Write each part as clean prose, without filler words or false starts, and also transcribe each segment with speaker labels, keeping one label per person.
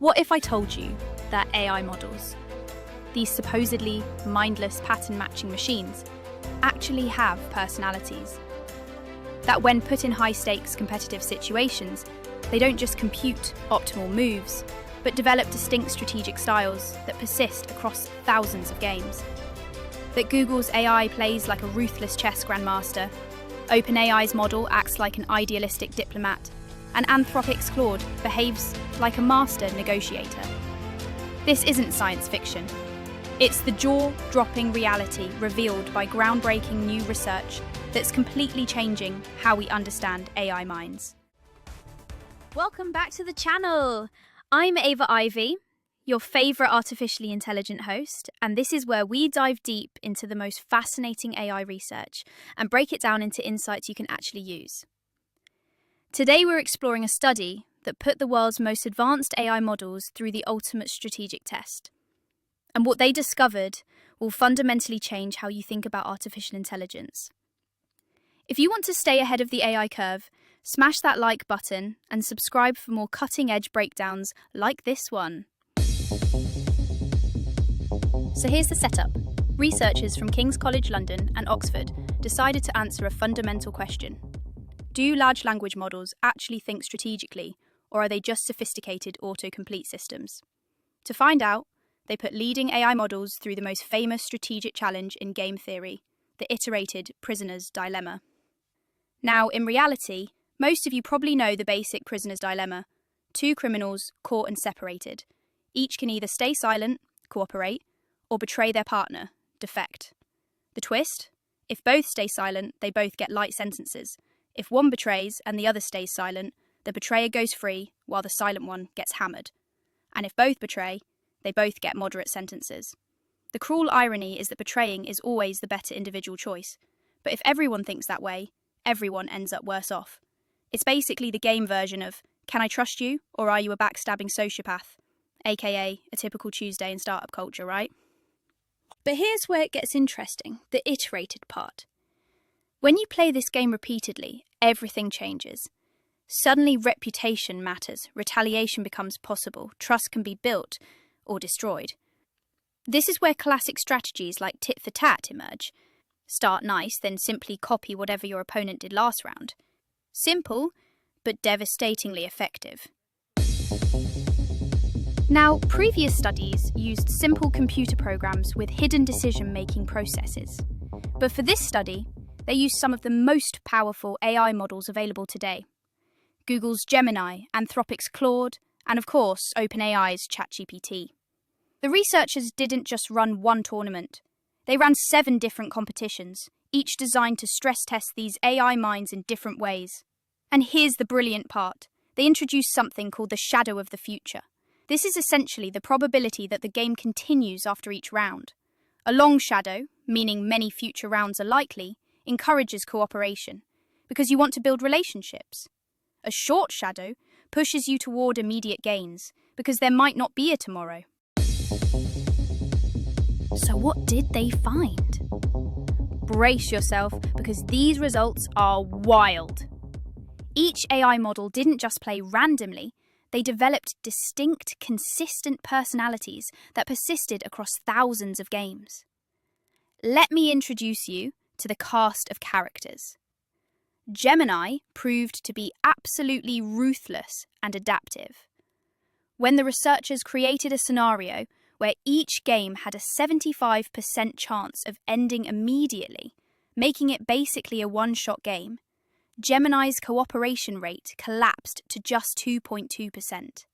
Speaker 1: What if I told you that AI models, these supposedly mindless pattern-matching machines, actually have personalities? That when put in high-stakes competitive situations, they don't just compute optimal moves, but develop distinct strategic styles that persist across thousands of games. That Google's AI plays like a ruthless chess grandmaster, OpenAI's model acts like an idealistic diplomat, and Anthropic's Claude behaves like a master negotiator. This isn't science fiction. It's the jaw-dropping reality revealed by groundbreaking new research that's completely changing how we understand AI minds. Welcome back to the channel. I'm Ava Ivy, your favourite artificially intelligent host, and this is where we dive deep into the most fascinating AI research and break it down into insights you can actually use. Today we're exploring a study that put the world's most advanced AI models through the ultimate strategic test. And what they discovered will fundamentally change how you think about artificial intelligence. If you want to stay ahead of the AI curve, smash that like button and subscribe for more cutting-edge breakdowns like this one. So here's the setup. Researchers from King's College London and Oxford decided to answer a fundamental question. Do large language models actually think strategically, or are they just sophisticated autocomplete systems? To find out, they put leading AI models through the most famous strategic challenge in game theory, the Iterated prisoner's dilemma. Now, in reality, most of you probably know the basic prisoner's dilemma. Two criminals caught and separated. Each can either stay silent, cooperate, or betray their partner, defect. The twist? If both stay silent, they both get light sentences. If one betrays and the other stays silent, the betrayer goes free while the silent one gets hammered. And if both betray, they both get moderate sentences. The cruel irony is that betraying is always the better individual choice. But if everyone thinks that way, everyone ends up worse off. It's basically the game version of, can I trust you, or are you a backstabbing sociopath? AKA a typical Tuesday in startup culture, right? But here's where it gets interesting, the iterated part. When you play this game repeatedly, everything changes. Suddenly reputation matters, retaliation becomes possible, trust can be built or destroyed. This is where classic strategies like tit for tat emerge. Start nice, then simply copy whatever your opponent did last round. Simple, but devastatingly effective. Now, previous studies used simple computer programs with hidden decision-making processes. But for this study, they used some of the most powerful AI models available today. Google's Gemini, Anthropic's Claude, and of course, OpenAI's ChatGPT. The researchers didn't just run one tournament. They ran 7 different competitions, each designed to stress test these AI minds in different ways. And here's the brilliant part. They introduced something called the shadow of the future. This is essentially the probability that the game continues after each round. A long shadow, meaning many future rounds are likely, encourages cooperation, because you want to build relationships. A short shadow pushes you toward immediate gains, because there might not be a tomorrow. So what did they find? Brace yourself, because these results are wild. Each AI model didn't just play randomly, they developed distinct, consistent personalities that persisted across thousands of games. Let me introduce you to the cast of characters. Gemini proved to be absolutely ruthless and adaptive. When the researchers created a scenario where each game had a 75% chance of ending immediately, making it basically a one-shot game, Gemini's cooperation rate collapsed to just 2.2%.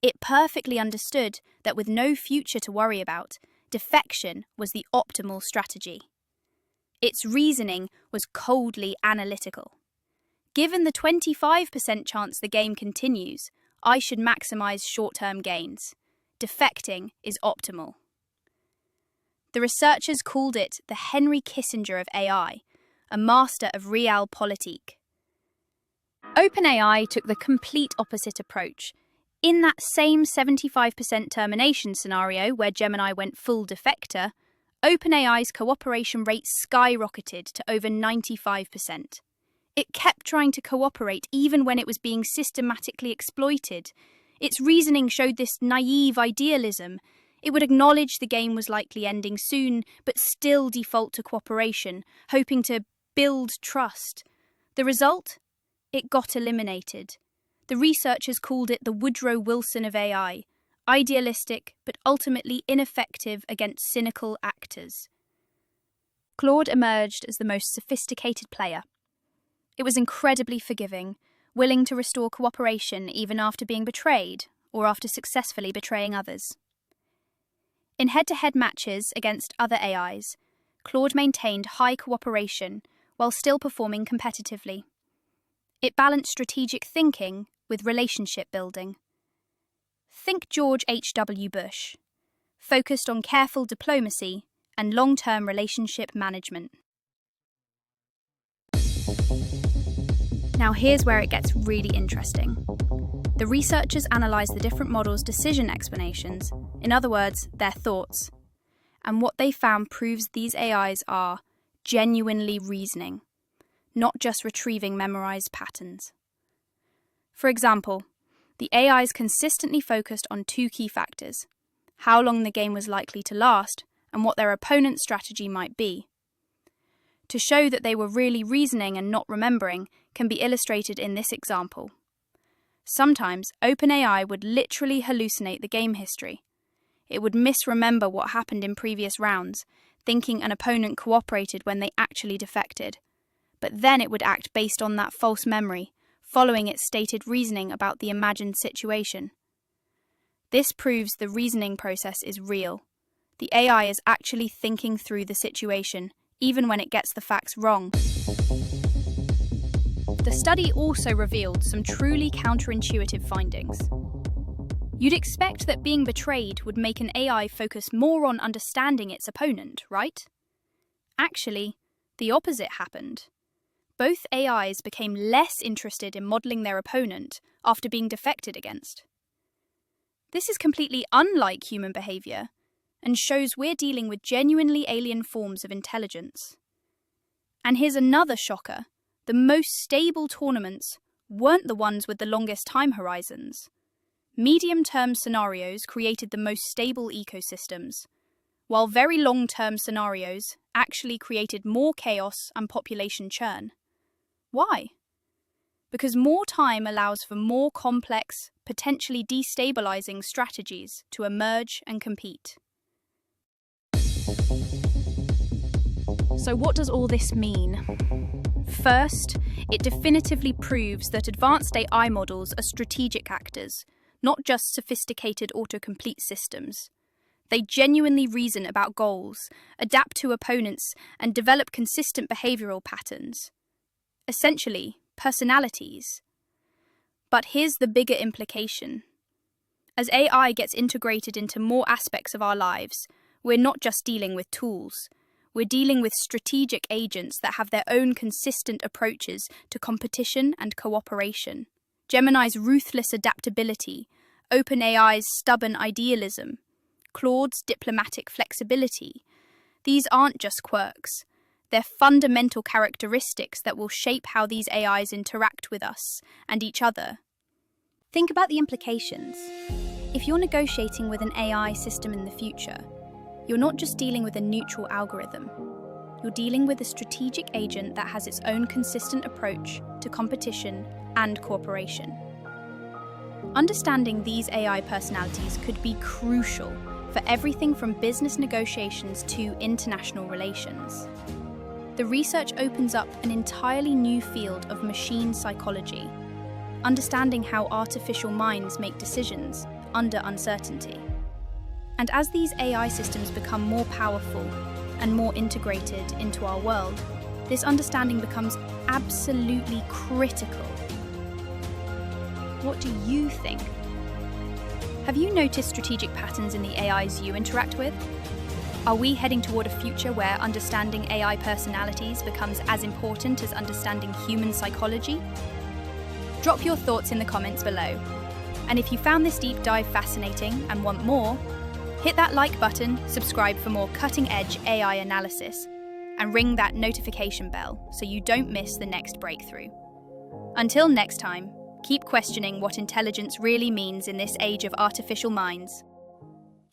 Speaker 1: It perfectly understood that with no future to worry about, defection was the optimal strategy. Its reasoning was coldly analytical. Given the 25% chance the game continues, I should maximize short-term gains. Defecting is optimal. The researchers called it the Henry Kissinger of AI, a master of realpolitik. OpenAI took the complete opposite approach. In that same 75% termination scenario where Gemini went full defector, OpenAI's cooperation rate skyrocketed to over 95%. It kept trying to cooperate even when it was being systematically exploited. Its reasoning showed this naive idealism. It would acknowledge the game was likely ending soon, but still default to cooperation, hoping to build trust. The result? It got eliminated. The researchers called it the Woodrow Wilson of AI, idealistic but ultimately ineffective against cynical actors. Claude emerged as the most sophisticated player. It was incredibly forgiving, willing to restore cooperation even after being betrayed or after successfully betraying others. In head-to-head matches against other AIs, Claude maintained high cooperation while still performing competitively. It balanced strategic thinking with relationship building. Think George H.W. Bush, focused on careful diplomacy and long-term relationship management. Now here's where it gets really interesting. The researchers analysed the different models' decision explanations, in other words, their thoughts, and what they found proves these AIs are genuinely reasoning, not just retrieving memorised patterns. For example, the AIs consistently focused on two key factors: how long the game was likely to last and what their opponent's strategy might be. To show that they were really reasoning and not remembering can be illustrated in this example. Sometimes OpenAI would literally hallucinate the game history. It would misremember what happened in previous rounds, thinking an opponent cooperated when they actually defected. But then it would act based on that false memory, following its stated reasoning about the imagined situation. This proves the reasoning process is real. The AI is actually thinking through the situation, even when it gets the facts wrong. The study also revealed some truly counterintuitive findings. You'd expect that being betrayed would make an AI focus more on understanding its opponent, right? Actually, the opposite happened. Both AIs became less interested in modelling their opponent after being defected against. This is completely unlike human behaviour and shows we're dealing with genuinely alien forms of intelligence. And here's another shocker. The most stable tournaments weren't the ones with the longest time horizons. Medium-term scenarios created the most stable ecosystems, while very long-term scenarios actually created more chaos and population churn. Why? Because more time allows for more complex, potentially destabilizing strategies to emerge and compete. So what does all this mean? First, it definitively proves that advanced AI models are strategic actors, not just sophisticated autocomplete systems. They genuinely reason about goals, adapt to opponents, and develop consistent behavioral patterns. Essentially, personalities. But here's the bigger implication. As AI gets integrated into more aspects of our lives, we're not just dealing with tools. We're dealing with strategic agents that have their own consistent approaches to competition and cooperation. Gemini's ruthless adaptability, OpenAI's stubborn idealism, Claude's diplomatic flexibility. These aren't just quirks. They're fundamental characteristics that will shape how these AIs interact with us and each other. Think about the implications. If you're negotiating with an AI system in the future, you're not just dealing with a neutral algorithm. You're dealing with a strategic agent that has its own consistent approach to competition and cooperation. Understanding these AI personalities could be crucial for everything from business negotiations to international relations. The research opens up an entirely new field of machine psychology, understanding how artificial minds make decisions under uncertainty. And as these AI systems become more powerful and more integrated into our world, this understanding becomes absolutely critical. What do you think? Have you noticed strategic patterns in the AIs you interact with? Are we heading toward a future where understanding AI personalities becomes as important as understanding human psychology? Drop your thoughts in the comments below. And if you found this deep dive fascinating and want more, hit that like button, subscribe for more cutting-edge AI analysis, and ring that notification bell so you don't miss the next breakthrough. Until next time, Keep questioning what intelligence really means in this age of artificial minds.